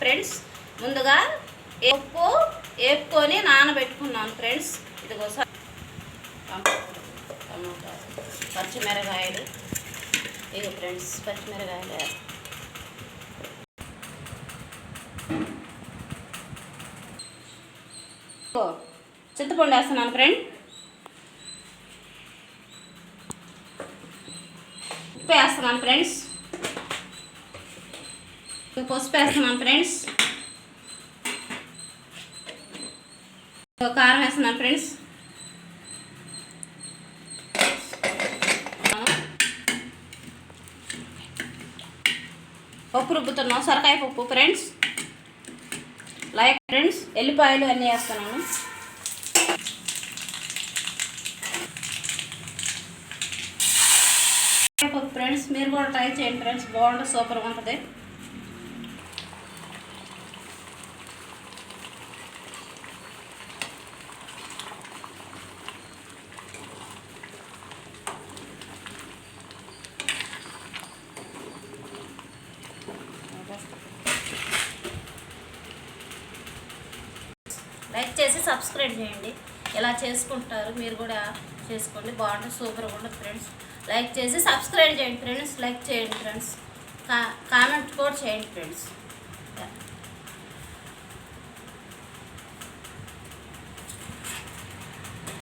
Friends ముందుగా ఉప్పు వేపుకొని నానబెట్టుకున్నాను friends. ఇదిగోసారి టమాటా పచ్చిమిరకాయలు, ఇగో ఫ్రెండ్స్ పచ్చిమిరకాయలు చింతపండు వేస్తున్నాను ఫ్రెండ్, ఉప్పు వేస్తున్నాను ఫ్రెండ్స్, పసుపు వేస్తున్నాను ఫ్రెండ్స్, కారం వేస్తున్నాను ఫ్రెండ్స్, పప్పు రుబ్బుతున్నాం సొరకాయ పప్పు ఫ్రెండ్స్. లైక్ ఫ్రెండ్స్ ఎల్లిపాయలు అన్నీ వేస్తున్నాను. పప్పు ఫ్రెండ్స్ మీరు కూడా ట్రై చేయండి ఫ్రెండ్స్, బాగుంటుంది, సూపర్గా ఉంటుంది. లైక్ చేసి సబ్స్క్రైబ్ చేయండి. ఎలా చేసుకుంటారు మీరు కూడా చేసుకోండి, బాగుంటుంది, సూపర్గా ఉంటుంది ఫ్రెండ్స్. లైక్ చేసి సబ్స్క్రైబ్ చేయండి ఫ్రెండ్స్, లైక్ చేయండి ఫ్రెండ్స్, కామెంట్ కూడా చేయండి ఫ్రెండ్స్.